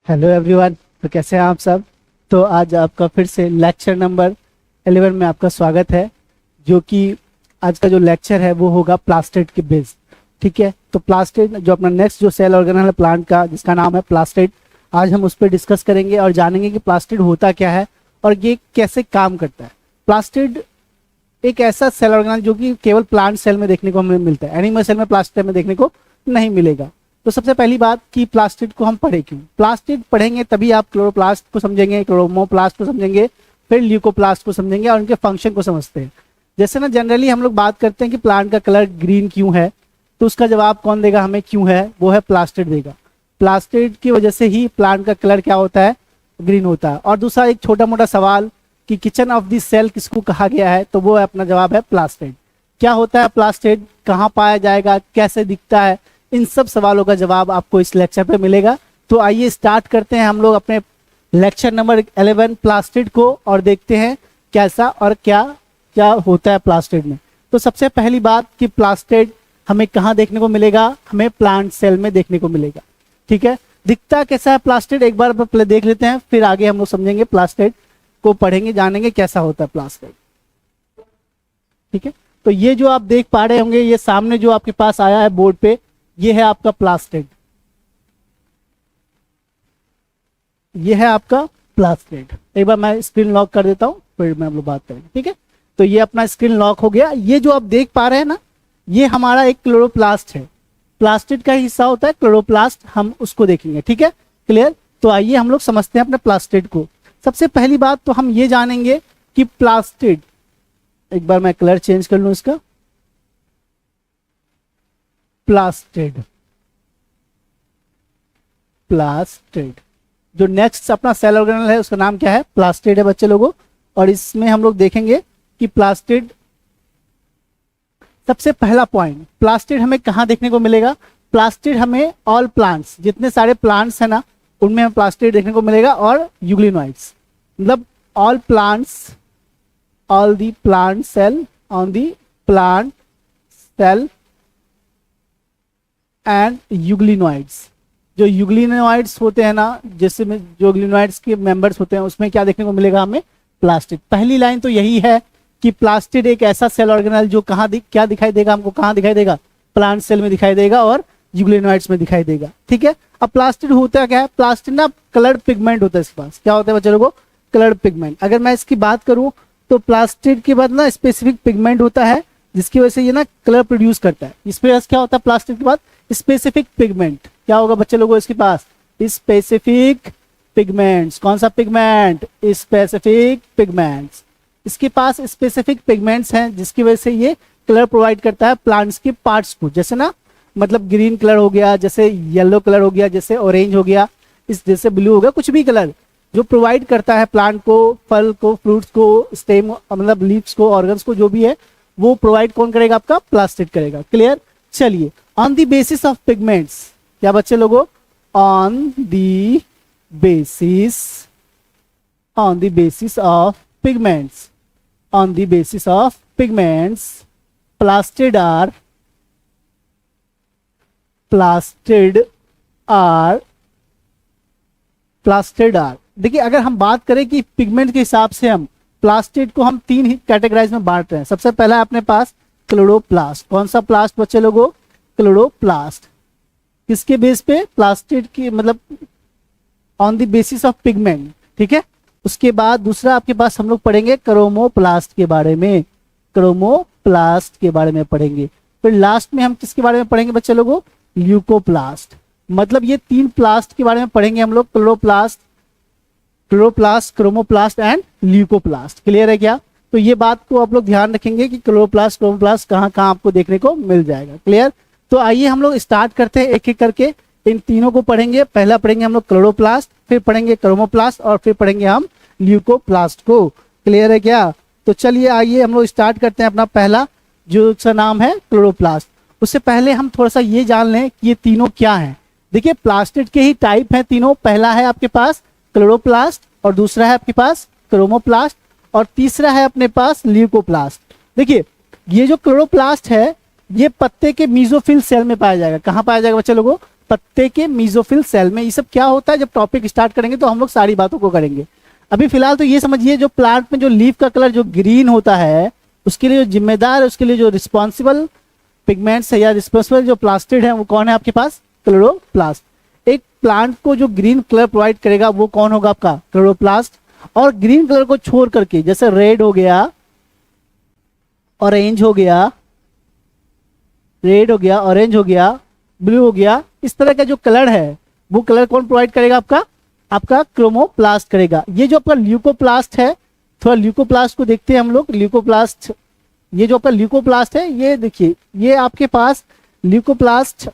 Hello everyone. तो कैसे हैं आप सब। तो आज आपका फिर से लेक्चर नंबर 11 में आपका स्वागत है, जो कि आज का जो लेक्चर है वो होगा प्लास्टिड के बेस। ठीक है, तो प्लास्टिड जो अपना नेक्स्ट जो सेल ऑर्गेनल है प्लांट का, जिसका नाम है प्लास्टिड, आज हम उस पर डिस्कस करेंगे और जानेंगे कि प्लास्टिड होता क्या है और ये कैसे काम करता है। प्लास्टिड एक ऐसा सेल ऑर्गेनल जो कि केवल प्लांट सेल में देखने को हमें मिलता है, एनिमल सेल में प्लास्टिड में देखने को नहीं मिलेगा। तो सबसे पहली बात कि प्लास्टिड को हम पढ़े क्यों। प्लास्टिड पढ़ेंगे तभी आप क्लोरोप्लास्ट को समझेंगे, क्लोरोमोप्लास्ट को समझेंगे, फिर ल्यूकोप्लास्ट को समझेंगे और उनके फंक्शन को समझते हैं। जैसे ना जनरली हम लोग बात करते हैं कि प्लांट का कलर ग्रीन क्यों है, तो उसका जवाब कौन देगा हमें, क्यों है, वो है प्लास्टिड देगा। प्लास्टिड की वजह से ही प्लांट का कलर क्या होता है, ग्रीन होता है। और दूसरा एक छोटा मोटा सवाल कि किचन ऑफ द सेल किसको कहा गया है, तो वो अपना जवाब है प्लास्टिड। क्या होता है प्लास्टिड, कहाँ पाया जाएगा, कैसे दिखता है, इन सब सवालों का जवाब आपको इस लेक्चर पे मिलेगा। तो आइए स्टार्ट करते हैं हम लोग अपने लेक्चर नंबर 11 प्लास्टिड को, और देखते हैं कैसा और क्या क्या होता है प्लास्टिड में। तो सबसे पहली बात कि प्लास्टिड हमें कहाँ देखने को मिलेगा, हमें प्लांट सेल में देखने को मिलेगा। ठीक है, दिखता कैसा है प्लास्टिड एक बार पहले देख लेते हैं, फिर आगे हम लोग समझेंगे, प्लास्टिड को पढ़ेंगे, जानेंगे कैसा होता है प्लास्टिड। ठीक है, तो ये जो आप देख पा रहे होंगे, ये सामने जो आपके पास आया है बोर्ड पे, ये है आपका प्लास्टिड, ये है आपका प्लास्टिड। एक बार मैं स्क्रीन लॉक कर देता हूं, फिर मैं आप लोग बात करेंगे। ठीक है, तो ये अपना स्क्रीन लॉक हो गया। ये जो आप देख पा रहे हैं ना, ये हमारा एक क्लोरोप्लास्ट है। प्लास्टिड का हिस्सा होता है क्लोरोप्लास्ट, हम उसको देखेंगे। ठीक है, क्लियर। तो आइए हम लोग समझते हैं अपने प्लास्टिड को। सबसे पहली बात तो हम ये जानेंगे कि प्लास्टिड, एक बार मैं कलर चेंज कर लूं इसका, प्लास्टिड, प्लास्टिड जो नेक्स्ट अपना सेल ऑर्गेनल है उसका नाम क्या है, प्लास्टिड है बच्चे लोगों। और इसमें हम लोग देखेंगे कि प्लास्टिड, सबसे पहला पॉइंट, प्लास्टिड हमें कहां देखने को मिलेगा। प्लास्टिड हमें ऑल प्लांट्स, जितने सारे प्लांट्स है ना, उनमें हमें प्लास्टिड देखने को मिलेगा। और यूग्लिनोइड्स, मतलब all plants, all the plant cell on the plant cell and euglenoids. जो यूग्लिनोइड्स होते हैं ना, जैसे में जो यूग्लिनोइड्स के मेंबर्स होते हैं, उसमें क्या देखने को मिलेगा हमें, प्लास्टिड। पहली लाइन तो यही है कि प्लास्टिड एक ऐसा सेल ऑर्गेनल जो कहाँ क्या दिखाई देगा हमको, कहाँ दिखाई देगा, प्लांट सेल में दिखाई देगा और यूग्लिनोइड्स में दिखाई देगा। ठीक है, अब प्लास्टिड होता क्या है, प्लास्टिड ना कलर्ड पिगमेंट होता है इसके पास। क्या होता है बच्चे लोगों, कलर्ड पिगमेंट। अगर मैं इसकी बात करूं तो प्लास्टिड के बाद ना स्पेसिफिक पिगमेंट होता है, जिसकी वजह से ये ना कलर प्रोड्यूस करता है। इस पे क्या होता है प्लास्टिड के बाद, स्पेसिफिक पिगमेंट। क्या होगा बच्चे लोगों इसके पास, स्पेसिफिक पिगमेंट्स। कौन सा पिगमेंट, स्पेसिफिक पिगमेंट्स। इसके पास स्पेसिफिक पिगमेंट्स हैं, जिसकी वजह से ये कलर प्रोवाइड करता है प्लांट्स के पार्ट्स को। जैसे ना, मतलब ग्रीन कलर हो गया, जैसे येलो कलर हो गया, जैसे ऑरेंज हो गया, इस जैसे ब्लू हो गया, कुछ भी कलर जो प्रोवाइड करता है प्लांट को, फल को, फ्रूट्स को, स्टेम मतलब लीव्स को, ऑर्गन्स को, जो भी है वो प्रोवाइड कौन करेगा, आपका प्लास्टिड करेगा। क्लियर। चलिए, on the basis of pigments, क्या बच्चे लोगों, on the basis, on the basis of pigments, on the basis of pigments, plastid are, plastid are, plastid are. देखिए, अगर हम बात करें कि पिगमेंट के हिसाब से हम प्लास्टिड को हम तीन ही कैटेगराइज में बांट रहे हैं। सबसे पहला है अपने पास क्लोरोप्लास्ट। कौन सा प्लास्ट बच्चे लोगों, क्लोरोप्लास्ट। किसके बेस पे, प्लास्टिड की, मतलब on the basis of pigment. ठीक है, उसके बाद दूसरा आपके पास हम लोग पढ़ेंगे क्रोमोप्लास्ट के बारे में, क्रोमोप्लास्ट के बारे में पढ़ेंगे। फिर लास्ट में हम किसके बारे में पढ़ेंगे बच्चे लोगों, ल्यूकोप्लास्ट। मतलब ये तीन प्लास्ट के बारे में पढ़ेंगे हम लोग, chloroplast, chloroplast, chromoplast and leucoplast. Clear है क्या। तो ये बात को आप लोग ध्यान रखेंगे कि क्लोरोप्लास्ट, क्रोमोप्लास्ट कहाँ कहाँ आपको देखने को मिल जाएगा। क्लियर। तो आइए हम लोग स्टार्ट करते हैं, एक एक करके इन तीनों को पढ़ेंगे। पहला पढ़ेंगे हम लोग क्लोरोप्लास्ट, फिर पढ़ेंगे क्रोमोप्लास्ट और फिर पढ़ेंगे हम ल्यूकोप्लास्ट को। क्लियर है क्या। तो चलिए आइए हम लोग स्टार्ट करते हैं अपना पहला, जो उसका नाम है क्लोरोप्लास्ट। उससे पहले हम थोड़ा सा ये जान लें कि ये तीनों क्या हैं। देखिए, प्लास्टिड के ही टाइप हैं तीनों। पहला है आपके पास क्लोरोप्लास्ट, और दूसरा है आपके पास क्रोमोप्लास्ट, और तीसरा है अपने पास ल्यूकोप्लास्ट। देखिए, ये जो क्लोरोप्लास्ट है ये पत्ते के मीजोफिल सेल में पाया जाएगा। कहाँ पाया जाएगा बच्चे लोगों, पत्ते के मीजोफिल सेल में। ये सब क्या होता है, जब टॉपिक स्टार्ट करेंगे तो हम लोग सारी बातों को करेंगे। अभी फिलहाल तो ये समझिए, जो प्लांट में जो लीफ का कलर जो ग्रीन होता है, उसके लिए जो जिम्मेदार है, उसके लिए जो रिस्पॉन्सिबल पिगमेंट्स है या रिस्पॉन्सिबल जो प्लास्टिड है, वो कौन है आपके पास, क्लोरोप्लास्ट। एक प्लांट को जो ग्रीन कलर प्रोवाइड करेगा वो कौन होगा, आपका क्लोरोप्लास्ट। और ग्रीन कलर को छोड़ करके, जैसे रेड हो गया, ऑरेंज हो गया, रेड हो गया, ऑरेंज हो गया, ब्लू हो गया, इस तरह का जो कलर है वो कलर कौन प्रोवाइड करेगा, आपका क्रोमोप्लास्ट करेगा। ये जो आपका ल्यूकोप्लास्ट है, थोड़ा ल्यूकोप्लास्ट को देखते हैं हम लोग। ल्यूकोप्लास्ट, ये जो आपका ल्यूकोप्लास्ट है, ये देखिए, ये आपके पास ल्यूकोप्लास्ट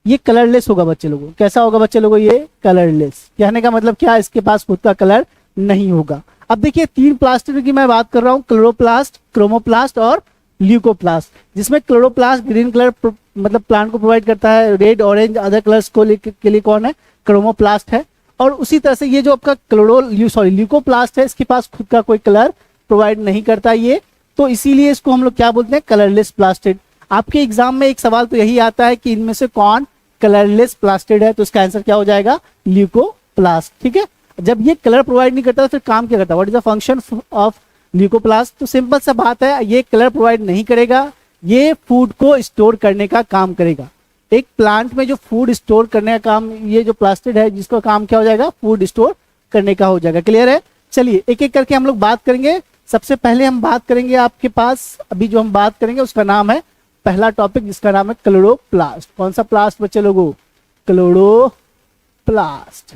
ये कलरलेस होगा बच्चे लोगों। कैसा होगा बच्चे लोगों, ये कलरलेस। कहने का मतलब क्या, इसके पास खुद का कलर नहीं होगा। अब देखिए 3 प्लास्टिड की मैं बात कर रहा हूं, क्लोरोप्लास्ट, क्रोमोप्लास्ट और ल्यूकोप्लास्ट, जिसमें क्लोरोप्लास्ट ग्रीन कलर मतलब प्लांट को प्रोवाइड करता है, रेड ऑरेंज अदर कलर्स को के लिए कौन है, क्रोमोप्लास्ट है। और उसी तरह से ये जो आपका ल्यूकोप्लास्ट है, इसके पास खुद का कोई कलर प्रोवाइड नहीं करता ये, तो इसीलिए इसको हम लोग क्या बोलते हैं, कलरलेस प्लास्टिड। आपके एग्जाम में एक सवाल तो यही आता है कि इनमें से कौन कलरलेस प्लास्टिड है, तो इसका आंसर क्या हो जाएगा, ल्यूकोप्लास्ट। ठीक है, जब ये कलर प्रोवाइड नहीं करता तो फिर काम क्या करता है, what is the function of leucoplast. तो सिंपल सा बात है, ये कलर प्रोवाइड नहीं करेगा, ये फूड को स्टोर करने का काम करेगा। एक प्लांट में जो फूड स्टोर करने का काम, ये जो प्लास्टिड है जिसका काम क्या हो जाएगा, फूड स्टोर करने का हो जाएगा। क्लियर है, चलिए एक एक करके हम लोग बात करेंगे। सबसे पहले हम बात करेंगे आपके पास, अभी जो हम बात करेंगे उसका नाम है, पहला टॉपिक जिसका नाम है क्लोरोप्लास्ट। कौन सा प्लास्ट बच्चे लोगों, क्लोरोप्लास्ट,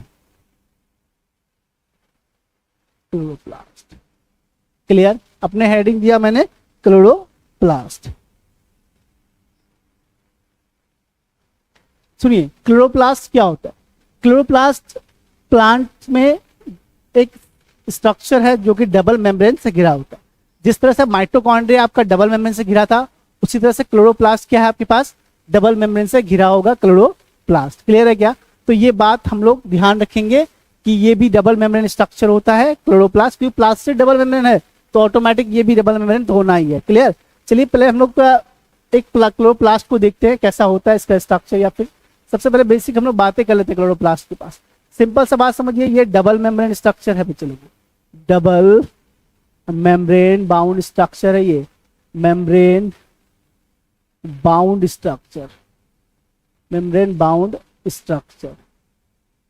क्लोरोप्लास्ट। क्लियर, अपने हेडिंग दिया मैंने क्लोरोप्लास्ट। सुनिए क्लोरोप्लास्ट क्या होता है। क्लोरोप्लास्ट प्लांट में एक स्ट्रक्चर है जो कि डबल मेम्ब्रेन से घिरा होता है। जिस तरह से माइटोकॉन्ड्रिया आपका डबल मेम्ब्रेन से घिरा था, उसी तरह से क्लोरोप्लास्ट क्या है आपके पास, डबल मेम्ब्रेन से घिरा होगा क्लोरोप्लास्ट। क्लियर है क्या, तो ये बात हम लोग ध्यान रखेंगे कि ये भी डबल मेम्ब्रेन स्ट्रक्चर होता है क्लोरोप्लास्ट, क्योंकि प्लास्टिक डबल मेम्ब्रेन है तो ऑटोमेटिक ये भी डबल मेम्ब्रेन तो होना ही है। क्लियर, चलिए पहले हम लोग एक क्लोरोप्लास्ट को देखते हैं कैसा होता है इसका स्ट्रक्चर, या फिर सबसे पहले बेसिक हम लोग बातें कर लेते हैं क्लोरोप्लास्ट के पास। सिंपल सा बात समझिए, ये डबल मेम्ब्रेन स्ट्रक्चर है बच्चे लोगों, डबल मेम्ब्रेन बाउंड स्ट्रक्चर है, ये membrane bound structure, membrane bound structure,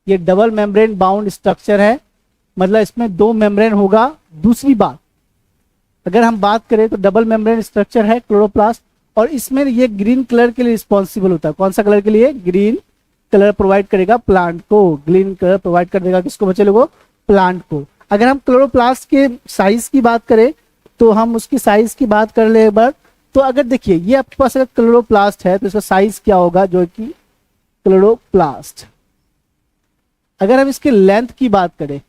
ये डबल मेम्ब्रेन बाउंड स्ट्रक्चर है, मतलब इसमें 2 मेम्ब्रेन होगा। दूसरी बात, अगर हम बात करें तो डबल मेम्ब्रेन स्ट्रक्चर है क्लोरोप्लास्ट, और इसमें ये ग्रीन कलर के लिए रिस्पॉन्सिबल होता है। कौन सा कलर के लिए, ग्रीन कलर प्रोवाइड करेगा प्लांट को, ग्रीन कलर प्रोवाइड कर देगा किसको बच्चे लोगों, प्लांट को। अगर हम क्लोरोप्लास्ट के साइज की बात करें तो हम उसकी साइज की बात कर ले एक बार। तो अगर देखिए ये आपके पास अगर क्लोरोप्लास्ट है तो इसका साइज क्या होगा, जो कि क्लोरोप्लास्ट। अगर हम इसके लेंथ की बात करें,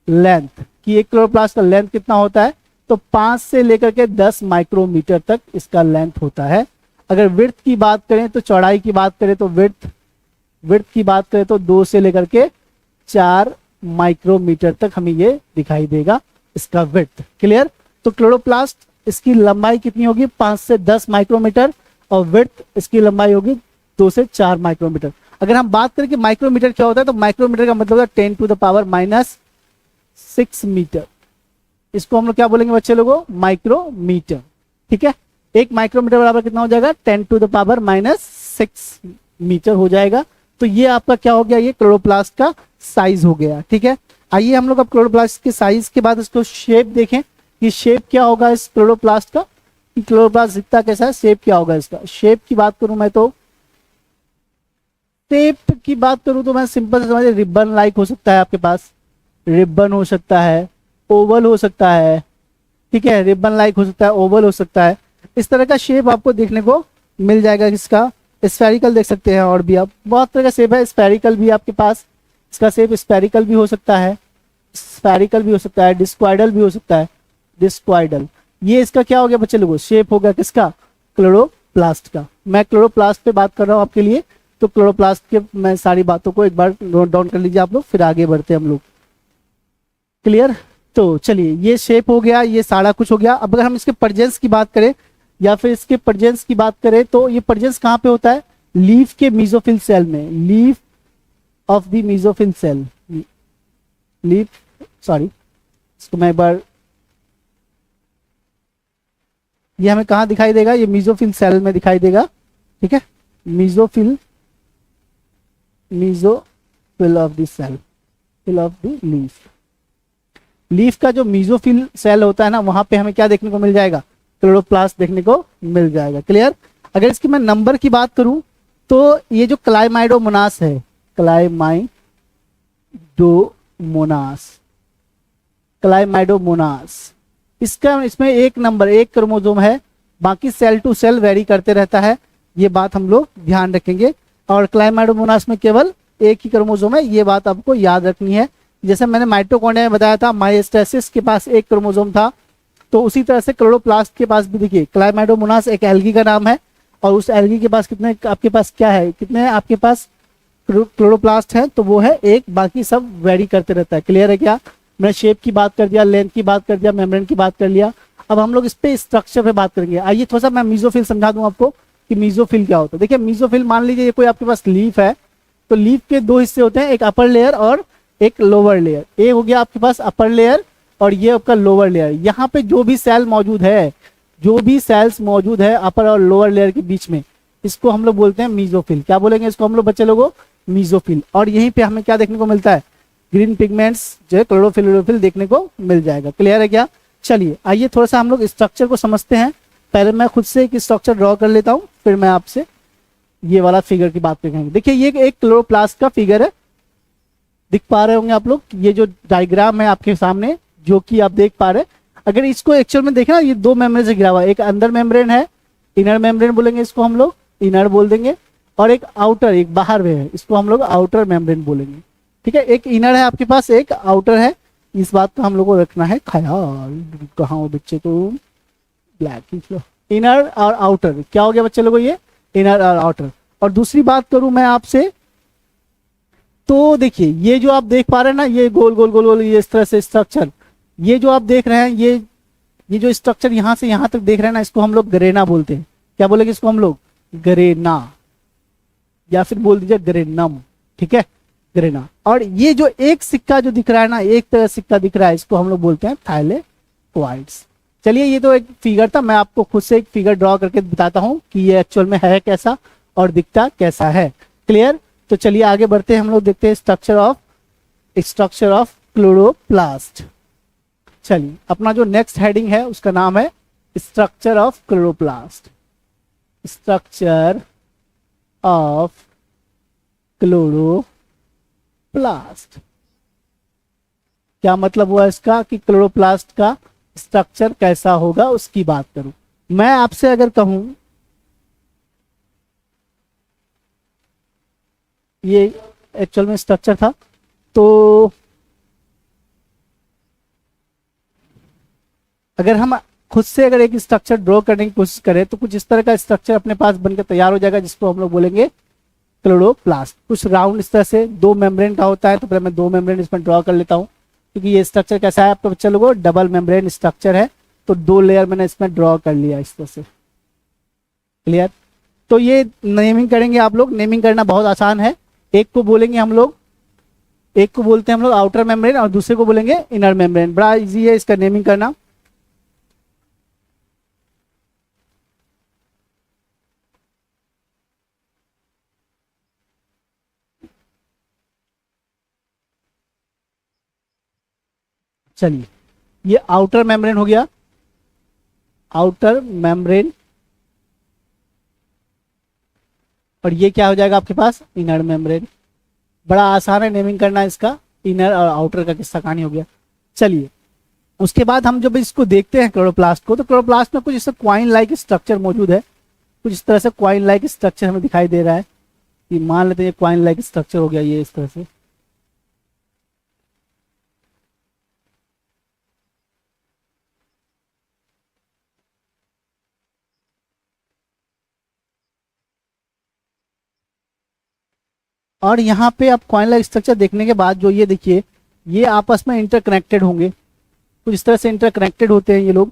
लेंथ की, एक क्लोरोप्लास्ट का लेंथ कितना होता है, तो 5 से लेकर के 10 माइक्रोमीटर तक इसका लेंथ होता है। अगर विड्थ की बात करें तो, चौड़ाई की बात करें तो विड्थ की बात करें तो 2 से लेकर के 4 माइक्रोमीटर तक हमें ये दिखाई देगा इसका विड्थ। क्लियर, तो क्लोरोप्लास्ट इसकी लंबाई कितनी होगी, 5 से 10 माइक्रोमीटर, और विड्थ इसकी लंबाई होगी 2 से 4 माइक्रोमीटर। अगर हम बात करें कि माइक्रोमीटर क्या होता है, तो माइक्रोमीटर का मतलब है 10 टू द पावर -6 मीटर। इसको हम लोग क्या बोलेंगे बच्चे लोगों, माइक्रोमीटर। ठीक है, एक माइक्रोमीटर बराबर कितना हो जाएगा, 10 टू द पावर -6 मीटर हो जाएगा। तो ये आपका क्या हो गया, ये क्लोरोप्लास्ट का साइज हो गया। ठीक है, आइए हम लोग अब क्लोरोप्लास्ट के साइज के बाद इसको शेप देखें कि शेप क्या होगा इस क्लोरोप्लास्ट का, कि क्लोरोप्लास्ट दिखता कैसा है, शेप क्या होगा इसका। शेप की बात करूं मैं तो, शेप की बात करूं तो मैं सिंपल से समझिए, रिबन लाइक हो सकता है आपके पास, रिबन हो सकता है, ओवल हो सकता है। ठीक है, रिबन लाइक हो सकता है, ओवल हो सकता है, इस तरह का शेप आपको देखने को मिल जाएगा। किसका, स्फेरिकल देख सकते हैं, और भी आप बहुत तरह का शेप है, स्फेरिकल भी आपके पास, इसका शेप स्फेरिकल भी हो सकता है, स्फेरिकल भी हो सकता है, डिस्क्वाइडल भी हो सकता है, डिस्क्वाइडल। ये इसका क्या हो गया बच्चे लोगों, शेप हो गया किसका, क्लोरोप्लास्ट का। मैं क्लोरोप्लास्ट पे बात कर रहा हूँ आपके लिए, तो क्लोरोप्लास्ट के मैं सारी बातों को एक बार नोट डाउन कर लीजिए आप लोग, फिर आगे बढ़ते हैं हम लोग। क्लियर, तो चलिए ये शेप हो गया, ये सारा कुछ हो गया। अब अगर हम इसके प्रेजेंस की बात करें या फिर इसके प्रेजेंस की बात करें, तो ये प्रेजेंस कहाँ पे होता है, लीफ के मीजोफिल सेल में, leaf of the mesophyll cell, leaf, sorry इसको मैं एक बार, ये हमें कहाँ दिखाई देगा, ये मीजोफिल सेल में दिखाई देगा, ठीक है, mesophyll, mesophyll of the cell, fill of the leaf, leaf का जो मीजोफिल सेल होता है ना, वहां पे हमें क्या देखने को मिल जाएगा, क्लोरोप्लास्ट देखने को मिल जाएगा। क्लियर। अगर इसकी मैं नंबर की बात करूं तो ये जो क्लाइमाइडोमोनास है, क्लाइमाइडोमोनास, क्लाइमाइडोमोनास, इसका इसमें एक नंबर, एक क्रोमोसोम है, बाकी सेल टू सेल वेरी करते रहता है, ये बात हम लोग ध्यान रखेंगे। और क्लाइमाइडोमोनास में केवल एक ही क्रोमोसोम है, ये बात आपको याद रखनी है। जैसे मैंने माइटोकॉन्ड्रिया में बताया था, माइस्टेसिस के पास एक क्रोमोसोम था, तो उसी तरह से क्लोरोप्लास्ट के पास भी देखिए, क्लाइमाइडोमोनास एक एल्गी का नाम है, और उस एल्गी के पास कितने, आपके पास क्या है, कितने आपके पास क्लोरोप्लास्ट है, तो वो है एक, बाकी सब वेरी करते रहता है। क्लियर है क्या। मैंने शेप की बात कर दिया, लेंथ की बात कर दिया, मेम्ब्रेन की बात कर लिया। अब हम लोग इस पे स्ट्रक्चर पे बात करेंगे। आइए थोड़ा सा मैं मीजोफिल समझा दूं आपको कि मीजोफिल क्या होता है। देखिए मीजोफिल, मान लीजिए ये कोई आपके पास लीफ है, तो लीफ के दो हिस्से होते हैं, एक अपर लेयर और एक लोअर लेयर। ए हो गया आपके पास अपर लेयर और ये आपका लोअर लेयर। यहाँ पे जो भी सेल मौजूद है, जो भी सेल्स मौजूद है अपर और लोअर लेयर के बीच में, इसको हम लोग बोलते हैं मीजोफिल। क्या बोलेंगे इसको हम लोग बच्चे लोगों, मीजोफिल। और यहीं पे हमें क्या देखने को मिलता है, ग्रीन पिगमेंट्स जो है क्लोरोफिल देखने को मिल जाएगा। क्लियर है क्या। चलिए आइए थोड़ा सा हम लोग स्ट्रक्चर को समझते हैं। पहले मैं खुद से एक स्ट्रक्चर ड्रॉ कर लेता हूँ, फिर मैं आपसे ये वाला फिगर की बात करेंगे। देखिए ये एक क्लोरोप्लास्ट का फिगर है, दिख पा रहे होंगे आप लोग। ये जो डायग्राम है आपके सामने, जो कि आप देख पा रहे हैं, अगर इसको एक्चुअल में देखना, ये दो मेम्ब्रेन से घिरा हुआ है। एक अंदर मेम्ब्रेन है, इनर मेम्ब्रेन बोलेंगे इसको हम लोग, इनर बोल देंगे, और एक आउटर, एक बाहर में है, इसको हम लोग आउटर मेम्ब्रेन बोलेंगे। ठीक है, एक इनर है आपके पास, एक आउटर है, इस बात का हम लोग को रखना है ख्याल। कहाँ हो बच्चे तुम, ब्लैक, इनर और आउटर क्या हो गया बच्चे लोगों, ये इनर और आउटर। और दूसरी बात करूं मैं आपसे, तो देखिए ये जो आप देख पा रहे हैं ना, ये गोल गोल गोल गोल, ये इस तरह से स्ट्रक्चर, ये जो आप देख रहे हैं, ये जो स्ट्रक्चर यहां से यहां तक देख रहे हैं ना, इसको हम लोग गरेना बोलते हैं। क्या बोलेंगे इसको हम लोग, गरेना, या फिर बोल दीजिए गरेनम। ठीक है, गरेना। और ये जो एक सिक्का जो दिख रहा है ना, एक तरह सिक्का दिख रहा है, इसको हम लोग बोलते हैं थाइलेकोइड्स। चलिए ये तो एक फिगर था, मैं आपको खुद से एक फिगर ड्रॉ करके बताता हूं कि ये एक्चुअल में है कैसा और दिखता कैसा है। क्लियर। तो चलिए आगे बढ़ते हैं, हम लोग देखते हैं स्ट्रक्चर ऑफ क्लोरोप्लास्ट। चलिए अपना जो नेक्स्ट हेडिंग है उसका नाम है structure of chloroplast. Structure of chloroplast, क्या मतलब हुआ इसका कि क्लोरोप्लास्ट का स्ट्रक्चर कैसा होगा उसकी बात करूं। मैं आपसे अगर कहूं, ये एक्चुअल में स्ट्रक्चर था, तो अगर हम खुद से अगर एक स्ट्रक्चर ड्रॉ करने की कोशिश करें, तो कुछ इस तरह का स्ट्रक्चर अपने पास बनकर तैयार हो जाएगा, जिसको हम लोग बोलेंगे क्लोरोप्लास्ट। कुछ राउंड इस तरह से दो मेम्ब्रेन का होता है, तो पहले मैं दो मेम्ब्रेन इसमें ड्रॉ कर लेता हूँ, क्योंकि ये स्ट्रक्चर कैसा है आपके बच्चे लोगों, डबल मेम्ब्रेन स्ट्रक्चर है, तो दो लेयर मैंने इसमें ड्रॉ कर लिया इस तरह से। क्लियर। तो ये नेमिंग करेंगे आप लोग, नेमिंग करना बहुत आसान है। एक को बोलेंगे हम लोग, एक को बोलते हैं हम लोग आउटर मेम्ब्रेन और दूसरे को बोलेंगे इनर मेम्ब्रेन। बड़ा इजी है इसका नेमिंग करना। चलिए ये आउटर मेम्ब्रेन हो गया, आउटर मेम्ब्रेन, और ये क्या हो जाएगा आपके पास, इनर मेम्ब्रेन। बड़ा आसान है नेमिंग करना इसका, इनर और आउटर का किस्सा कहानी हो गया। चलिए उसके बाद हम जब इसको देखते हैं क्लोरोप्लास्ट को, तो क्लोरोप्लास्ट में कुछ इस क्वाइन लाइक स्ट्रक्चर मौजूद है, कुछ इस तरह से क्वाइन लाइक स्ट्रक्चर हमें दिखाई दे रहा है। ये मान लेते हैं ये क्वाइन लाइक स्ट्रक्चर हो गया, ये इस तरह से। और यहाँ पे आप क्वाइन लाइक स्ट्रक्चर देखने के बाद जो ये देखिए, ये आपस में इंटरकनेक्टेड होंगे, कुछ इस तरह से इंटरकनेक्टेड होते हैं ये लोग।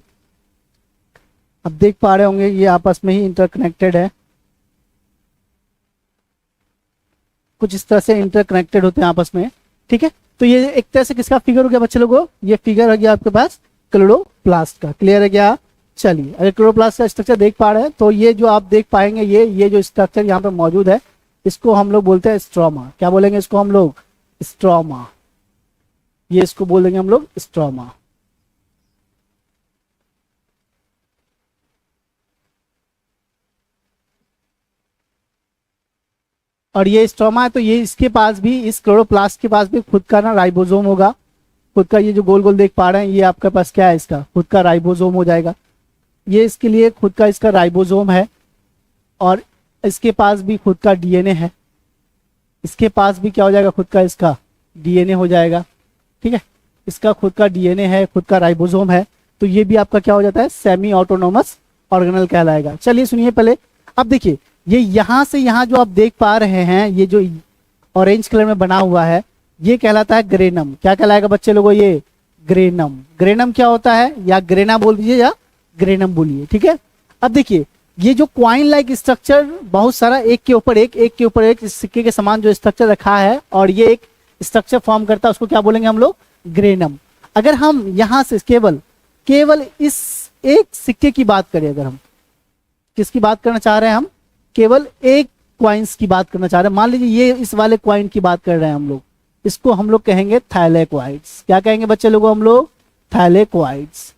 अब देख पा रहे होंगे ये आपस में ही इंटरकनेक्टेड है। कुछ इस तरह से इंटरकनेक्टेड होते हैं आपस में, ठीक है। तो ये एक तरह से किसका फिगर हो गया बच्चे लोगों, ये फिगर हो गया आपके पास क्लोरोप्लास्ट का। क्लियर है क्या? चलिए, अगर क्लोरोप्लास्ट का स्ट्रक्चर देख पा रहे हैं तो ये जो आप देख पाएंगे, ये जो स्ट्रक्चर यहाँ पे मौजूद है, इसको हम लोग बोलते हैं स्ट्रोमा। क्या बोलेंगे इसको हम लोग? स्ट्रोमा। ये इसको बोल देंगे हम लोग स्ट्रोमा। और ये स्ट्रोमा है तो ये इसके पास भी, इस क्लोरोप्लास्ट के पास भी खुद का ना राइबोसोम होगा। खुद का ये जो गोल गोल देख पा रहे हैं, ये आपके पास क्या है? इसका खुद का राइबोसोम हो जाएगा। ये इसके लिए खुद का इसका राइबोसोम है। और इसके पास भी खुद का डीएनए है। इसके पास भी क्या हो जाएगा? खुद का इसका डीएनए हो जाएगा, ठीक है। इसका खुद का डीएनए है, खुद का राइबोसोम है। तो ये भी आपका क्या हो जाता है? सेमी ऑटोनोमस ऑर्गेनल कहलाएगा। चलिए सुनिए पहले। अब देखिए, ये यहां से यहां जो आप देख पा रहे हैं, ये जो ऑरेंज कलर में बना हुआ है, ये कहलाता है ग्रेनम। क्या कहलाएगा बच्चे लोगों? ये ग्रेनम। ग्रेनम क्या होता है? या ग्रेना बोल दीजिए या ग्रेनम बोलिए, ठीक है। अब देखिए, ये जो क्वाइन लाइक स्ट्रक्चर बहुत सारा एक के ऊपर एक, एक के ऊपर एक सिक्के के समान जो स्ट्रक्चर रखा है और ये एक स्ट्रक्चर फॉर्म करता है, उसको क्या बोलेंगे हम लोग? ग्रेनम। अगर हम यहां से केवल इस एक सिक्के की बात करें, अगर हम किसकी बात करना चाह रहे हैं, हम केवल एक क्वाइंस की बात करना चाह रहे हैं, मान लीजिए ये इस वाले क्वाइन की बात कर रहे हैं हम लोग, इसको हम लोग कहेंगे थैलेक्वाइड्स। क्या कहेंगे बच्चे लोगों? हम लोग थैलेक्वाइड्स।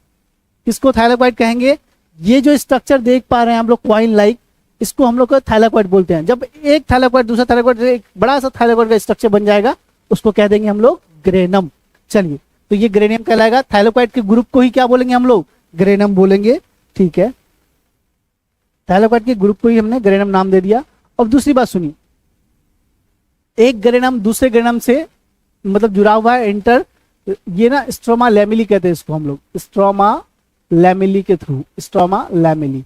किसको थैलेक्वाइड कहेंगे? ये जो स्ट्रक्चर देख पा रहे हैं हम लोग क्वाइन लाइक, इसको हम लोग थैलेक्वाइड बोलते हैं। जब एक थैलेक्वाइड दूसरा थैलेक्वाइड, एक बड़ा सा थैलेक्वाइड का स्ट्रक्चर बन जाएगा, उसको कह देंगे हम लोग ग्रेनम। चलिए, तो ये ग्रेनियम कहलाएगा। थैलेक्वाइड के ग्रुप को ही क्या बोलेंगे हम लोग? ग्रेनम बोलेंगे, ठीक है। थैलेक्वाइड के ग्रुप को ही हमने ग्रेनम नाम दे दिया। अब दूसरी बात सुनिए, एक ग्रेनम दूसरे ग्रेनम से मतलब जुड़ा हुआ है, इंटर, ये ना स्ट्रोमा लैमिली कहते हैं इसको हम लोग, स्ट्रोमा लैमिली के थ्रू, स्ट्रोमा लैमिली।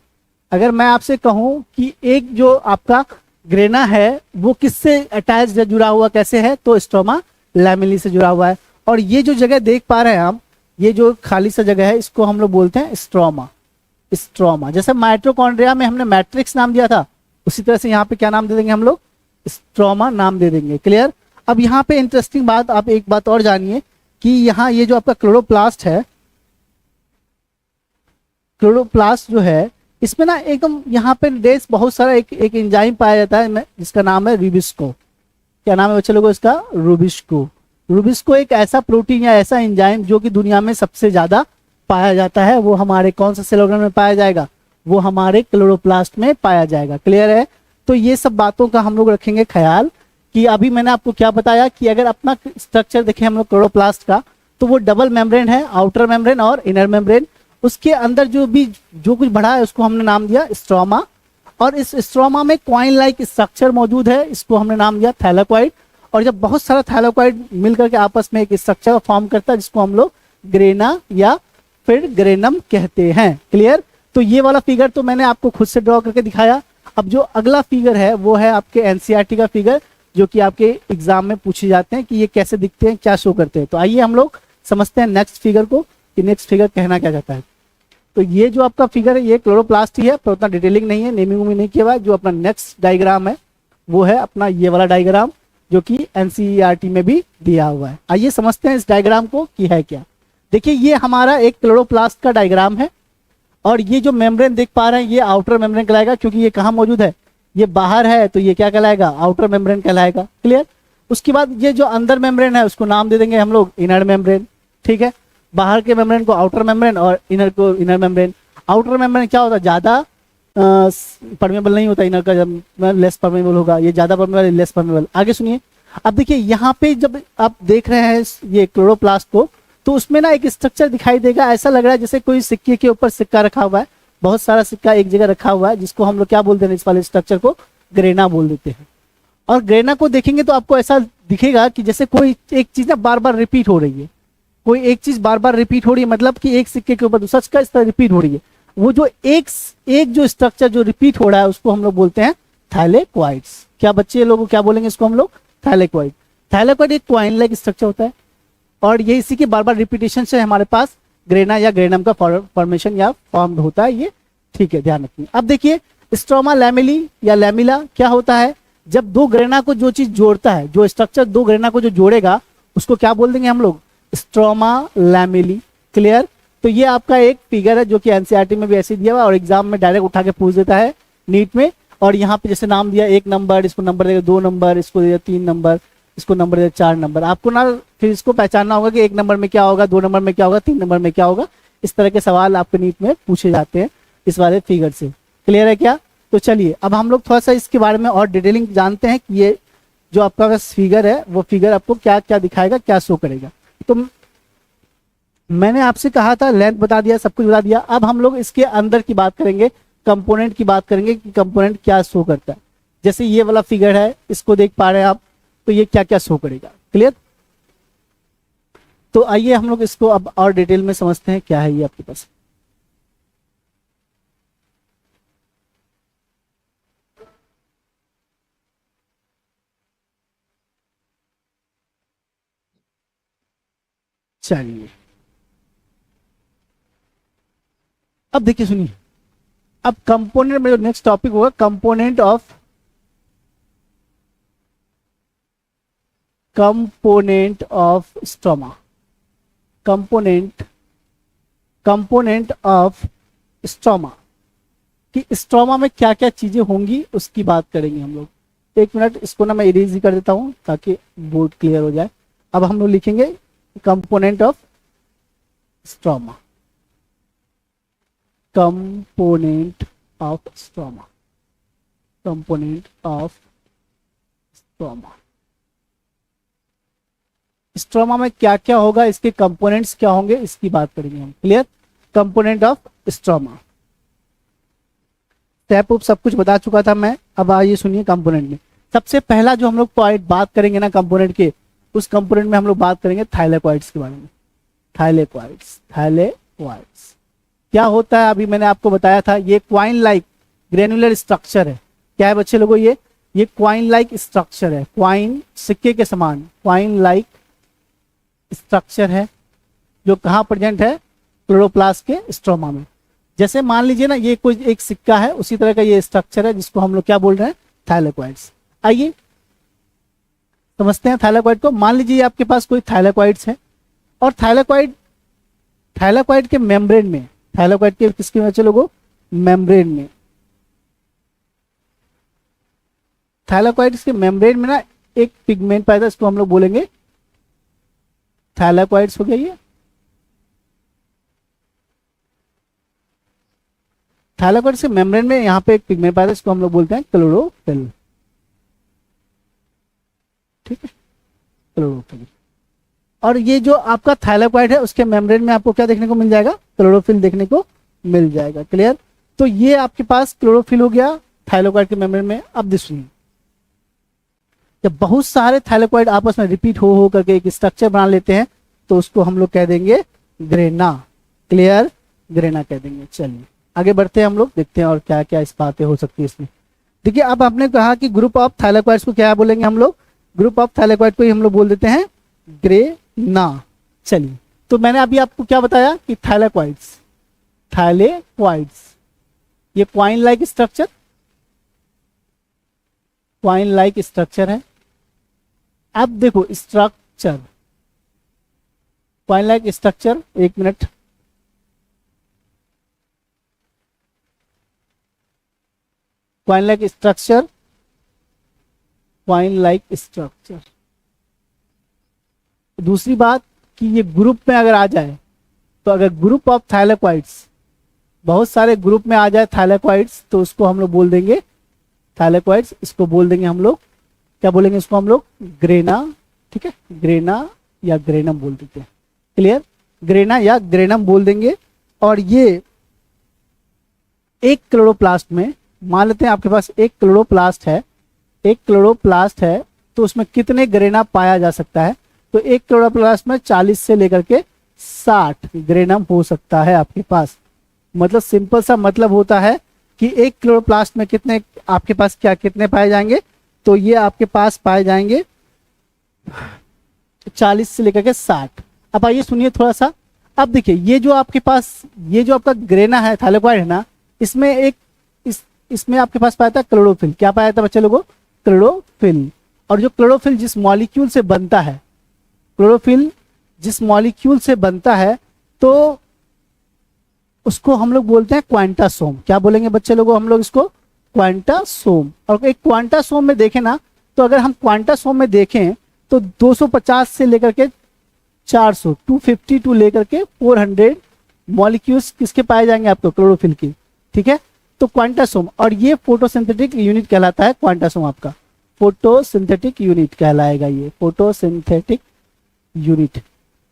अगर मैं आपसे कहूं कि एक जो आपका ग्रेना है वो किससे अटैच जुड़ा हुआ कैसे है, तो स्ट्रोमा लैमिली से जुड़ा हुआ है। और ये जो जगह देख पा रहे हैं हम, ये जो खाली सा जगह है, इसको हम लोग बोलते हैं स्ट्रोमा। स्ट्रोमा, जैसे माइटोकॉन्ड्रिया में हमने मैट्रिक्स नाम दिया था, उसी तरह से यहाँ पे क्या नाम दे देंगे हम लोग? स्ट्रोमा नाम दे देंगे। क्लियर? अब यहाँ पे इंटरेस्टिंग बात, आप एक बात और जानिए कि यहाँ ये जो आपका क्लोरोप्लास्ट है, क्लोरोप्लास्ट जो है, इसमें ना एकदम यहाँ पे देश बहुत सारा एक एंजाइम पाया जाता है जिसका नाम है रूबिस्को। क्या नाम है बच्चे लोगों इसका? रूबिस्को। रूबिस्को एक ऐसा प्रोटीन या ऐसा एंजाइम जो कि दुनिया में सबसे ज्यादा पाया जाता है। वो हमारे कौन सा सेल ऑर्गन में पाया जाएगा? वो हमारे क्लोरोप्लास्ट में पाया जाएगा। क्लियर है? तो ये सब बातों का हम लोग रखेंगे ख्याल कि अभी मैंने आपको क्या बताया कि अगर अपना स्ट्रक्चर देखें हम लोग क्लोरोप्लास्ट का, तो वो डबल मेम्ब्रेन है, आउटर मेम्ब्रेन और इनर मेम्ब्रेन। उसके अंदर जो कुछ बढ़ा है उसको हमने नाम दिया स्ट्रोमा। और इस स्ट्रोमा में क्वाइन लाइक स्ट्रक्चर मौजूद है, इसको हमने नाम दिया थैलेक्वाइड। और जब बहुत सारा थैलेक्वाइड मिलकर के आपस में एक स्ट्रक्चर फॉर्म करता है, जिसको हम लोग ग्रेना या फिर ग्रेनम कहते हैं। क्लियर? तो ये वाला फिगर तो मैंने आपको खुद से ड्रॉ करके दिखाया। अब जो अगला फिगर है वो है आपके एनसीईआरटी का फिगर, जो कि आपके एग्जाम में पूछे जाते हैं कि ये कैसे दिखते हैं, क्या शो करते हैं। तो आइए हम लोग समझते हैं नेक्स्ट फिगर को कि नेक्स्ट फिगर कहना क्या चाहता है। तो ये जो आपका फिगर है ये क्लोरोप्लास्ट ही है, पर उतना डिटेलिंग नहीं है, नेमिंग उमिंग नहीं किया हुआ है। जो अपना नेक्स्ट डायग्राम है वो है अपना ये वाला डायग्राम, जो कि एनसीईआरटी में भी दिया हुआ है। आइए समझते हैं इस डायग्राम को कि है क्या। देखिए, ये हमारा एक क्लोरोप्लास्ट का डायग्राम है और ये जो मेम्ब्रेन देख पा रहे हैं ये आउटर मेम्ब्रेन कहलाएगा, क्योंकि ये कहाँ मौजूद है? ये बाहर है, तो ये क्या कहलाएगा? आउटर मेम्ब्रेन कहलाएगा। क्लियर? उसके बाद ये जो अंदर मेम्ब्रेन है उसको नाम दे देंगे हम लोग इनर मेम्ब्रेन। ठीक है? बाहर के मेम्ब्रेन को आउटर मेम्ब्रेन और इनर को इनर मेम्ब्रेन। आउटर मेम्ब्रेन क्या होता है? ज्यादा परमेबल नहीं होता, इनर का जब लेस परमेबल होगा, ये ज्यादा परमेबल लेस परमेबल। आगे सुनिए। अब देखिए यहाँ पे जब आप देख रहे हैं ये क्लोरोप्लास्ट को, तो उसमें ना एक स्ट्रक्चर दिखाई देगा, ऐसा लग रहा है जैसे कोई सिक्के के ऊपर सिक्का रखा हुआ है, बहुत सारा सिक्का एक जगह रखा हुआ है, जिसको हम लोग क्या बोलते हैं? इस वाले स्ट्रक्चर को ग्रेना बोल देते हैं। और ग्रेना को देखेंगे तो आपको ऐसा दिखेगा कि जैसे कोई एक चीज ना बार बार रिपीट हो रही है, कोई एक चीज बार बार रिपीट हो रही है, मतलब कि एक सिक्के के ऊपर दूसरा सिक्का इस तरह रिपीट हो रही है। वो जो एक जो स्ट्रक्चर जो रिपीट हो रहा है उसको हम लोग बोलते हैं थैलेक्वाइड्स। क्या बच्चे लोग क्या बोलेंगे इसको हम लोग? थैलेक्वाइड। थैलेक्वाइड एक क्वाइन लाइक स्ट्रक्चर होता है और ये इसी के बार बार रिपीटेशन से हमारे पास ग्रेना या ग्रेनम का फॉर्मेशन या फॉर्म होता है ये। ठीक है, ध्यान रखिए। अब देखिए स्ट्रोमा लैमेली या लैमिला क्या होता है? जब दो ग्रेना को जो चीज जोड़ता है, जो स्ट्रक्चर दो ग्रेना को जो जोड़ेगा, उसको क्या बोल देंगे हम लोग? Stroma lamellae. क्लियर? तो ये आपका एक फिगर है जो कि एनसीईआरटी में भी ऐसे दिया हुआ है और एग्जाम में डायरेक्ट उठा के पूछ देता है नीट में। और यहाँ पे जैसे नाम दिया 1 नंबर, इसको नंबर देगा 2 नंबर, इसको देगा 3 नंबर, इसको नंबर देगा 4 नंबर। आपको ना फिर इसको पहचानना होगा कि 1 नंबर में क्या होगा, 2 नंबर में क्या होगा, 3 नंबर में क्या होगा। इस तरह के सवाल आपके नीट में पूछे जाते हैं इस वाले फिगर से। क्लियर है क्या? तो चलिए अब हम लोग थोड़ा सा इसके बारे में और डिटेलिंग जानते हैं कि ये जो आपका फिगर है वो फिगर आपको क्या क्या दिखाएगा, क्या शो करेगा। तो मैंने आपसे कहा था, लेंथ बता दिया, सब कुछ बता दिया। अब हम लोग इसके अंदर की बात करेंगे, कंपोनेंट की बात करेंगे कि कंपोनेंट क्या शो करता है। जैसे ये वाला फिगर है, इसको देख पा रहे हैं आप, तो ये क्या क्या शो करेगा। क्लियर? तो आइए हम लोग इसको अब और डिटेल में समझते हैं क्या है ये आपके पास। चलिए अब देखिए, सुनिए, अब कंपोनेंट में जो नेक्स्ट टॉपिक होगा, component of stroma. Component of stroma कि स्ट्रोमा में क्या क्या चीजें होंगी उसकी बात करेंगे हम लोग। 1 मिनट, इसको ना मैं इरेज ही कर देता हूं ताकि बोर्ड क्लियर हो जाए। अब हम लोग लिखेंगे component of stroma. Component of stroma. Component of stroma. Stroma में क्या क्या होगा, इसके कंपोनेंट्स क्या होंगे, इसकी बात करेंगे हम। Clear? Component of stroma. Step उप सब कुछ बता चुका था मैं। अब आइए सुनिए कंपोनेंट में सबसे पहला जो हम लोग पॉइंट बात करेंगे ना कंपोनेंट के, उस कंपोनेंट में हम लोग बात करेंगे थाइलेकोइड्स के बारे में। थाइलेकोइड्स क्या होता है? अभी मैंने आपको बताया था, ये क्वाइन लाइक ग्रेनुलर स्ट्रक्चर है। क्या है बच्चे लोगों? ये क्वाइन लाइक स्ट्रक्चर है। क्वाइन, सिक्के के समान क्वाइन लाइक स्ट्रक्चर है जो कहाँ प्रेजेंट है? क्लोरोप्लास्ट के स्ट्रोमा में। जैसे मान लीजिए ना, ये कोई एक सिक्का है, उसी तरह का ये स्ट्रक्चर है जिसको हम लोग क्या बोल रहे हैं? थाइलेकोइड्स। आइए समझते हैं थाइलेकोइड को। मान लीजिए आपके पास कोई थाइलेकोइड्स है और थाइलेकोइड के मेम्ब्रेन में, थाइलेकोइड के किसके में लोगों? मेम्ब्रेन में। थाइलेकोइड्स के मेम्ब्रेन में ना एक पिगमेंट पाया था, इसको हम लोग बोलेंगे थाइलेकोइड्स। हो गया ये थाइलेकोइड्स के मेम्ब्रेन में, यहाँ पे एक पिगमेंट पाया था, इसको हम लोग बोलते हैं क्लोरोफिल। ठीक है, क्लोरोफिल। और ये जो आपका थाइलेकोइड है उसके मेम्ब्रेन में आपको क्या देखने को मिल जाएगा? क्लोरोफिल देखने को मिल जाएगा। क्लियर? तो ये आपके पास क्लोरोफिल हो गया थाइलेकोइड के मेम्ब्रेन में। अब देखिए, जब बहुत सारे थाइलेकोइड आपस में रिपीट हो करके एक स्ट्रक्चर बना लेते हैं तो उसको हम लोग कह देंगे ग्रेना। क्लियर? ग्रेना कह देंगे। चलिए आगे बढ़ते हैं हम लोग, देखते हैं और क्या क्या इस बातें हो सकती है इसमें। देखिए, अब आपने कहा कि ग्रुप ऑफ थाइलेकोइड्स को क्या बोलेंगे हम लोग? ग्रुप ऑफ थाइलेकोइड को ही हम लोग बोल देते हैं ग्रेना। चलिए, तो मैंने अभी आपको क्या बताया कि थाइलेकोइड्स ये क्वाइन लाइक स्ट्रक्चर है। अब देखो structure, coin like structure, 1 minute. Coin like structure. दूसरी बात कि ये ग्रुप में अगर आ जाए, तो अगर ग्रुप ऑफ थाइलेकोइड्स, बहुत सारे ग्रुप में आ जाए थाइलेकोइड्स, तो उसको हम लोग बोल देंगे थाइलेकोइड्स। इसको बोल देंगे हम लोग, क्या बोलेंगे इसको हम लोग? ग्रेना। ठीक है, ग्रेना या ग्रेनम बोल देते हैं। क्लियर? ग्रेना या ग्रेनम बोल देंगे। और ये एक क्लोरोप्लास्ट में, मान लेते हैं आपके पास एक क्लोरोप्लास्ट है, तो उसमें कितने ग्रेना पाया जा सकता है? तो एक क्लोरोप्लास्ट में 40 से लेकर के 60 ग्रेनम हो सकता है आपके पास। मतलब सिंपल सा मतलब होता है कि एक क्लोरोप्लास्ट में कितने आपके पास कितने पाए जाएंगे? तो ये आपके पास पाए जाएंगे 40 से लेकर के 60। अब आइए सुनिए थोड़ा सा। अब देखिए, ये जो आपका ग्रेना है, थाइलेकोइड है ना, इसमें आपके पास पाया था क्लोरोफिल। क्या पाया था बच्चे लोगों? क्लोरोफिल। और जो क्लोरोफिल जिस मॉलिक्यूल से बनता है, क्लोरोफिल जिस मॉलिक्यूल से बनता है, तो उसको हम लोग बोलते हैं क्वांटासोम। क्या बोलेंगे बच्चे लोगों, हम लोग इसको क्वांटासोम। और एक क्वांटासोम में देखें ना, तो अगर हम क्वांटासोम में देखें तो 250 से लेकर के 400, 250 टू लेकर के 400 मॉलिक्यूल्स किसके पाए जाएंगे आपको, क्लोरोफिल की। ठीक है, तो क्वांटासोम, और ये फोटोसिंथेटिक यूनिट कहलाता है क्वांटासोम आपका, फोटोसिंथेटिक यूनिट कहलाएगा ये, फोटोसिंथेटिक यूनिट।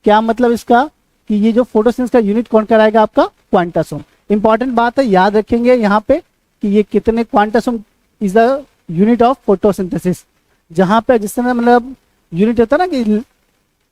क्या मतलब इसका, कि ये जो फोटोसिंथेसिस का यूनिट कौन कराएगा आपका, क्वांटासोम। इंपॉर्टेंट बात है, याद रखेंगे यहाँ पे कि ये कितने, quantasome is the unit of photosynthesis. जहाँ पे जिस तरह मतलब यूनिट होता है ना कि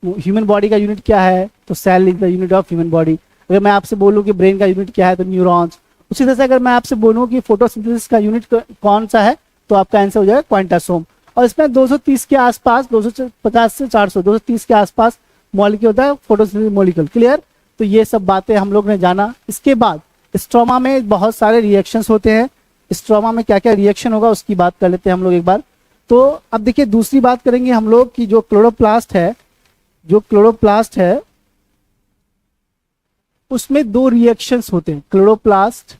ह्यूमन बॉडी का यूनिट क्या है, तो cell is the unit of human body. अगर मैं आपसे बोलूँ कि ब्रेन का यूनिट क्या है, तो न्यूरॉन्स। उसी तरह से अगर मैं आपसे बोलूँ कि फोटोसिंथेसिस का यूनिट कौन सा है, तो आपका आंसर हो जाएगा क्वांटासोम। और इसमें 230 के आसपास, 250 से 400, 230 के आसपास मॉलिक्यूल होता है फोटोसिंथेसिस मॉलिक्यूल। क्लियर, तो ये सब बातें हम लोग ने जाना। इसके बाद स्ट्रोमा में बहुत सारे रिएक्शंस होते हैं। स्ट्रोमा में क्या क्या रिएक्शन होगा उसकी बात कर लेते हैं हम लोग एक बार। तो अब देखिए दूसरी बात करेंगे हम लोग कि जो क्लोरोप्लास्ट है, जो क्लोरोप्लास्ट है उसमें दो रिएक्शंस होते हैं। क्लोरोप्लास्ट,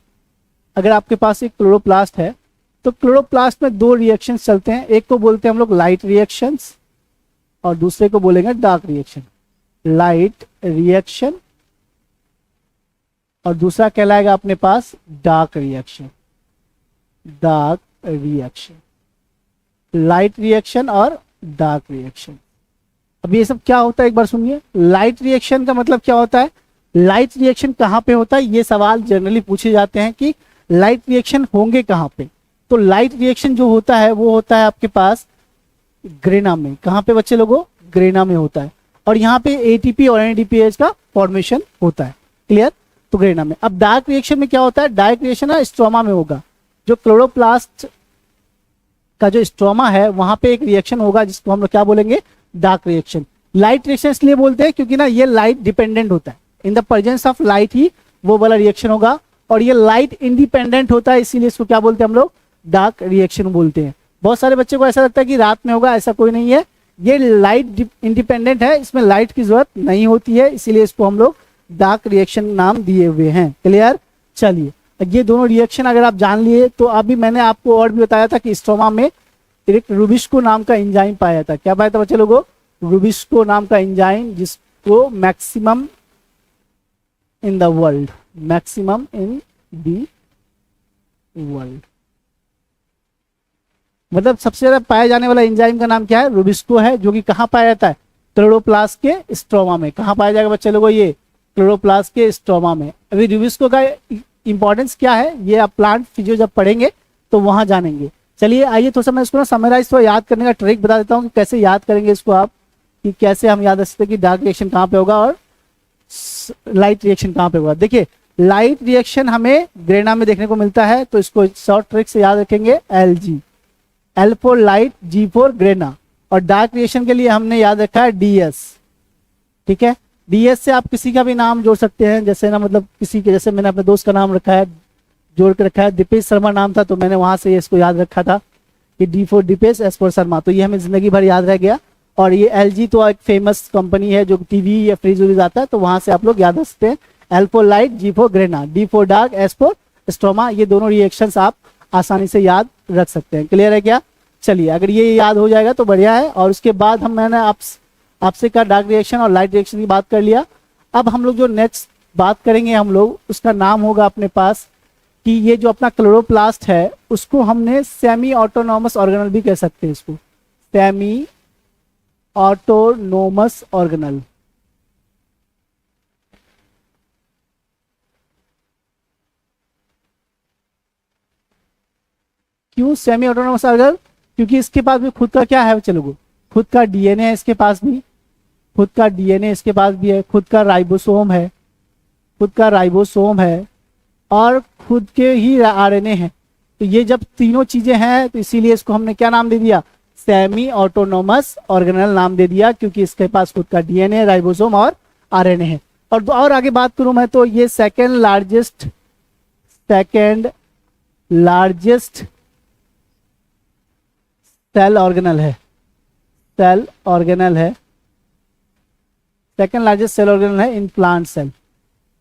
अगर आपके पास एक क्लोरोप्लास्ट है तो क्लोरोप्लास्ट में दो रिएक्शंस चलते हैं। एक को बोलते हैं हम लोग लाइट रिएक्शंस और दूसरे को बोलेंगे डार्क रिएक्शन। लाइट रिएक्शन और दूसरा कहलाएगा अपने पास dark reaction. Dark reaction, light reaction और डार्क रिएक्शन। अब ये सब क्या होता है एक बार सुनिए। लाइट रिएक्शन का मतलब क्या होता है, लाइट रिएक्शन कहाँ पे होता है, ये सवाल जनरली पूछे जाते हैं कि लाइट रिएक्शन होंगे कहाँ पे। तो लाइट रिएक्शन जो होता है वो होता है आपके पास ग्रेना में। कहाँ पे बच्चे लोगों, ग्रेना में होता है। और यहाँ पे एटीपी और एनएडीपीएच का फॉर्मेशन होता है। क्लियर, तो ग्रेना में। अब डार्क रिएक्शन में क्या होता है, डार्क रिएक्शन है स्ट्रोमा में होगा। जो क्लोरोप्लास्ट का जो स्ट्रोमा है वहां पे एक रिएक्शन होगा जिसको हम लोग क्या बोलेंगे, डार्क रिएक्शन। लाइट रिएक्शन इसलिए बोलते हैं क्योंकि ना ये लाइट डिपेंडेंट होता है, in the presence of light ही वो वाला रिएक्शन होगा। और ये लाइट इंडिपेंडेंट होता है, इसीलिए इसको क्या बोलते हैं हम लोग, डार्क रिएक्शन बोलते हैं। बहुत सारे बच्चों को ऐसा लगता है कि रात में होगा, ऐसा कोई नहीं है। ये लाइट इंडिपेंडेंट है, इसमें लाइट की जरूरत नहीं होती है, इसीलिए इसको हम लोग डार्क रिएक्शन नाम दिए हुए हैं। क्लियर, चलिए ये दोनों रिएक्शन अगर आप जान लिए तो अभी मैंने आपको और भी बताया था कि स्ट्रोमा में एक रुबिस्को नाम का एंजाइम पाया था। क्या पाया था बच्चे लोगों, रुबिस्को नाम का एंजाइम, जिसको maximum in the world, maximum in the world, मतलब सबसे ज्यादा पाया जाने वाला एंजाइम का नाम क्या है, रुबिस्को है, जो कि कहाँ पाया जाता है, क्लोरोप्लास्ट के स्ट्रोमा में। कहाँ पाया जाएगा बच्चे लोगों, ये क्लोरोप्लास्ट के स्ट्रोमा में। अभी रुबिस्को का इंपॉर्टेंस क्या है ये आप प्लांट फिजियो जब पढ़ेंगे तो वहां जानेंगे। चलिए आइए थोड़ा सा मैं इसको ना समराइज, तो याद करने का ट्रिक बता देता हूँ कि कैसे याद करेंगे इसको आप, कि कैसे हम याद रख सकते हैं कि डार्क रिएक्शन कहाँ पे होगा और लाइट रिएक्शन कहाँ पे होगा। देखिए लाइट रिएक्शन हमें ग्रेना में देखने को मिलता है, तो इसको शॉर्ट ट्रिक से याद रखेंगे, LG, L for light, G for grana. और डार्क रिएक्शन के लिए हमने याद रखा है DS। ठीक है, DS से आप किसी का भी नाम जोड़ सकते हैं, जैसे ना मतलब किसी के, जैसे मैंने अपने दोस्त का नाम रखा है, जोड़ के रखा है, दीपेश शर्मा नाम था, तो मैंने वहां से इसको याद रखा था कि D for Deepesh, S for Sharma, तो ये हमें जिंदगी भर याद रह गया। और ये LG तो एक फेमस कंपनी है जो टीवी या फ्रिज व्रिज आता है, तो वहां से आप लोग याद रख सकते हैं। L for light, G for grana, D for dark, S for stroma, ये दोनों रिएक्शंस आप आसानी से याद रख सकते हैं। क्लियर है क्या, चलिए अगर ये याद हो जाएगा तो बढ़िया है। और उसके बाद मैंने आपसे कहा डार्क रिएक्शन और लाइट रिएक्शन की बात कर लिया। अब हम लोग जो नेक्स्ट बात करेंगे हम लोग, उसका नाम होगा अपने पास कि ये जो अपना क्लोरोप्लास्ट है उसको हमने सेमी ऑटोनोमस ऑर्गेनल भी कह सकते हैं, इसको सेमी ऑटोनोमस ऑर्गेनल। क्यों सेमी ऑटोनोमस ऑर्गेनल, क्योंकि इसके पास भी खुद का क्या है, चलो खुद का DNA है, इसके पास भी खुद का DNA इसके पास भी है, खुद का राइबोसोम है, खुद का राइबोसोम है, और खुद के ही RNA है। तो ये जब तीनों चीजें हैं तो इसीलिए इसको हमने क्या नाम दे दिया, सेमी ऑटोनोमस ऑर्गेनल नाम दे दिया, क्योंकि इसके पास खुद का DNA, राइबोसोम और RNA है। और आगे बात करूं मैं तो ये सेकेंड लार्जेस्ट सेल ऑर्गेनल है, सेल ऑर्गेनल है, सेकेंड लार्जेस्ट सेल ऑर्गेनल है in plant cell,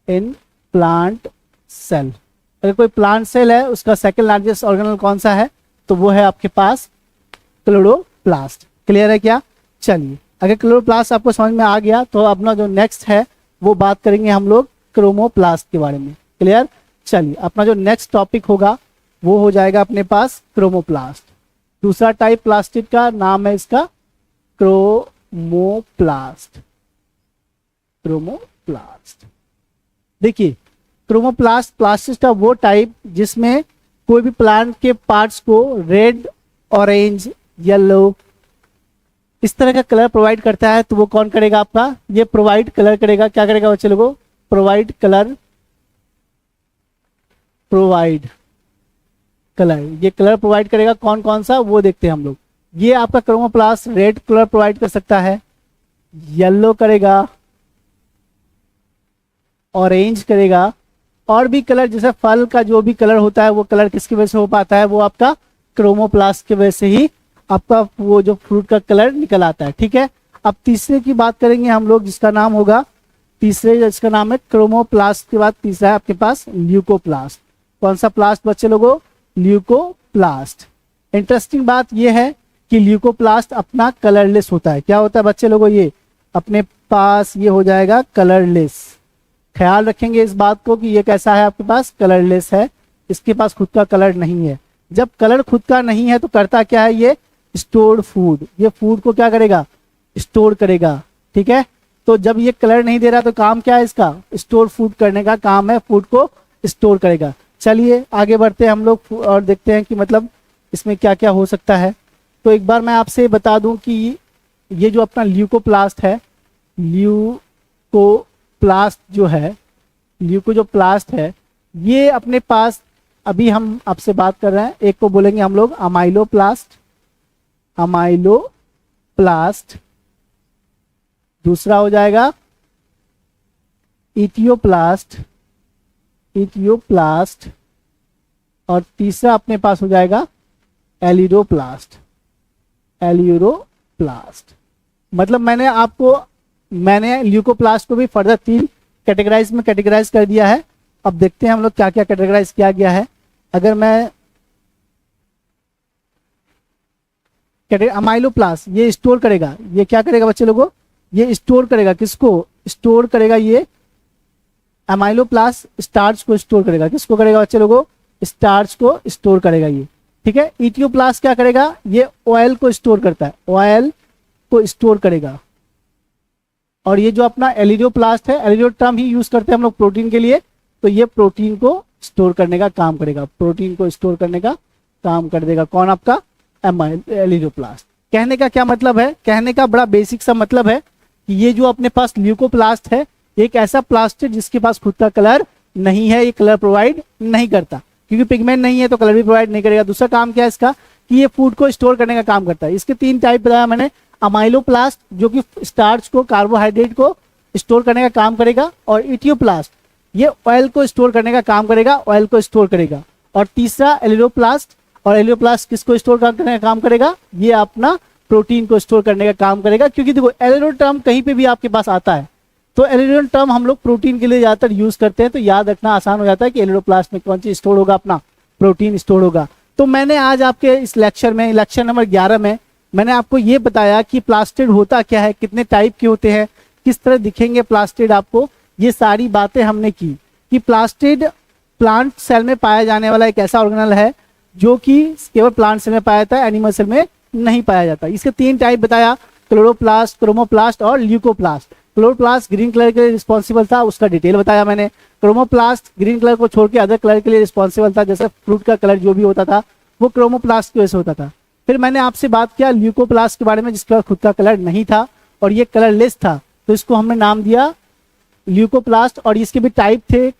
in plant cell. अगर कोई प्लांट सेल है उसका सेकेंड लार्जेस्ट ऑर्गेनल कौन सा है, तो वो है आपके पास क्लोरोप्लास्ट। क्लियर है क्या? चलिए, अगर क्लोरोप्लास्ट आपको समझ में आ गया तो अपना जो नेक्स्ट है वो बात करेंगे हम लोग क्रोमोप्लास्ट के बारे में। क्लियर? चलिए, अपना जो नेक्स्ट टॉपिक होगा वो हो जाएगा अपने पास क्रोमोप्लास्ट। दूसरा टाइप प्लास्टिड का नाम है इसका क्रोमोप्लास्ट। क्रोमोप्लास्ट, देखिए क्रोमोप्लास्ट प्लास्टिड का वो टाइप जिसमें कोई भी प्लांट के पार्ट्स को रेड, ऑरेंज, येलो इस तरह का कलर प्रोवाइड करता है। तो वो कौन करेगा आपका? ये प्रोवाइड कलर करेगा। क्या करेगा बच्चे लोगों? Provide colour, provide colour. ये कलर प्रोवाइड करेगा कौन कौन सा वो देखते हैं हम लोग। ये आपका क्रोमोप्लास्ट रेड कलर प्रोवाइड कर सकता है, येलो करेगा, ऑरेंज करेगा, और भी कलर जैसे फल का जो भी कलर होता है वो कलर किसकी वजह से हो पाता है? वो आपका क्रोमोप्लास्ट की वजह से ही आपका वो जो फ्रूट का कलर निकल आता है। ठीक है, अब तीसरे की बात करेंगे हम लोग जिसका नाम होगा, तीसरे जिसका नाम है क्रोमोप्लास्ट के बाद तीसरा है आपके पास ल्यूकोप्लास्ट। कौन सा प्लास्ट बच्चे लोगों? ल्यूकोप्लास्ट। इंटरेस्टिंग बात यह है कि ल्यूकोप्लास्ट अपना कलरलेस होता है। क्या होता है बच्चे लोगों? ये अपने पास ये हो जाएगा कलरलेस। ख्याल रखेंगे इस बात को कि ये कैसा है आपके पास? कलरलेस है, इसके पास खुद का कलर नहीं है। जब कलर खुद का नहीं है तो करता क्या है? ये स्टोर्ड फूड, ये फूड को क्या करेगा? स्टोर करेगा। ठीक है, तो जब ये कलर नहीं दे रहा तो काम क्या है इसका? स्टोर फूड करने का काम है, फूड को स्टोर करेगा। चलिए आगे बढ़ते हैं हम लोग और देखते हैं कि मतलब इसमें क्या क्या हो सकता है। तो एक बार मैं आपसे बता दूं कि ये जो अपना ल्यूकोप्लास्ट है, ल्यूकोप्लास्ट जो है, ल्यूको जो प्लास्ट है, ये अपने पास अभी हम आपसे बात कर रहे हैं, एक को बोलेंगे हम लोग अमाइलोप्लास्ट, अमाइलोप्लास्ट। दूसरा हो जाएगा इथियोप्लास्ट, इथियोप्लास्ट, और तीसरा अपने पास हो जाएगा एलिडोप्लास्ट, एलिडोप्लास्ट। मतलब मैंने ल्यूकोप्लास्ट को भी फर्दर 3 कैटेगराइज में कैटेगराइज कर दिया है। अब देखते हैं हम लोग क्या क्या कैटेगराइज किया गया है। अगर मैं अमाइलोप्लास्ट, ये स्टोर करेगा, ये क्या करेगा बच्चे लोगों? ये स्टोर करेगा, किसको स्टोर करेगा? ये अमाइलोप्लास्ट स्टार्च को स्टोर करेगा। किसको करेगा बच्चे लोगों? स्टार्च को स्टोर करेगा ये। ठीक है, इथियोप्लास्ट क्या करेगा? ये ऑयल को स्टोर करता है, ऑयल को स्टोर करेगा। और ये जो अपना एलिडोप्लास्ट है, एलिडो टर्म ही यूज करते हैं हम लोग प्रोटीन के लिए, तो ये प्रोटीन को स्टोर करने का काम करेगा, प्रोटीन को स्टोर करने का काम कर देगा। कौन? आपका एलिडोप्लास्ट। कहने का क्या मतलब है? कहने का बड़ा बेसिक सा मतलब है कि ये जो अपने पास ल्यूकोप्लास्ट है, एक ऐसा प्लास्ट है जिसके पास खुद का कलर नहीं है, ये कलर प्रोवाइड नहीं करता, क्योंकि पिगमेंट नहीं है तो कलर भी प्रोवाइड नहीं करेगा। दूसरा काम क्या है इसका? कि ये फूड को स्टोर करने का काम करता है। इसके 3 टाइप बताया मैंने। अमाइलोप्लास्ट जो कि स्टार्च को, कार्बोहाइड्रेट को स्टोर करने का काम करेगा, और इथियोप्लास्ट ये ऑयल को स्टोर करने का काम करेगा, ऑयल को स्टोर करेगा। और तीसरा एलिडोप्लास्ट, और एलिडोप्लास्ट किसको स्टोर करने का काम करेगा? ये अपना प्रोटीन को स्टोर करने का काम करेगा। क्योंकि देखो एलिडो टर्म कहीं पे भी आपके पास आता है तो एलिडो टर्म हम लोग प्रोटीन के लिए ज्यादातर यूज करते हैं, तो याद रखना आसान हो जाता है कि एलिडोप्लास्ट में कौन चीज स्टोर होगा? अपना प्रोटीन स्टोर होगा। तो मैंने आज आपके इस लेक्चर में, लेक्चर नंबर 11 में मैंने आपको ये बताया कि प्लास्टिड होता क्या है, कितने टाइप के होते हैं, किस तरह दिखेंगे प्लास्टिड आपको। ये सारी बातें हमने की कि प्लास्टिड प्लांट सेल में पाया जाने वाला एक ऐसा ऑर्गेनल है जो कि केवल प्लांट सेल में पाया जाता है, एनिमल सेल में नहीं पाया जाता। इसके 3 टाइप बताया, क्लोरोप्लास्ट, क्रोमोप्लास्ट और ल्यूकोप्लास्ट। क्लोरोप्लास्ट ग्रीन कलर के लिए रिस्पॉन्सिबल था, उसका डिटेल बताया मैंने। क्रोमोप्लास्ट ग्रीन कलर को छोड़ के अदर कलर के लिए रिस्पॉन्सिबल था, जैसे फ्रूट का कलर जो भी होता था वो क्रोमोप्लास्ट की वजह से होता था। फिर मैंने आपसे बात किया ल्यूकोप्लास्ट के बारे में, जिसका खुद का कलर नहीं था और ये कलरलेस था, तो इसको हमने नाम दिया ल्यूकोप्लास्ट। और इसके भी टाइप थे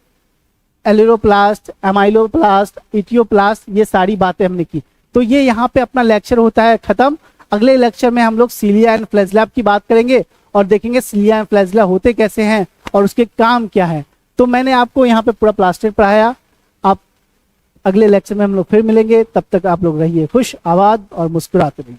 एलिडोप्लास्ट, अमाइलोप्लास्ट, इथियोप्लास्ट, ये सारी बातें हमने की। तो ये यहाँ पे अपना लेक्चर होता है खत्म। अगले लेक्चर में हम लोग सिलिया एंड फ्लैजेला की बात करेंगे और देखेंगे सिलिया एंड फ्लैजेला होते कैसे हैं और उसके काम क्या है। तो मैंने आपको यहाँ पे पूरा प्लास्टिड पढ़ाया। आप अगले लेक्चर में हम लोग फिर मिलेंगे, तब तक आप लोग रहिए खुश, आबाद और मुस्कुराते रहिए।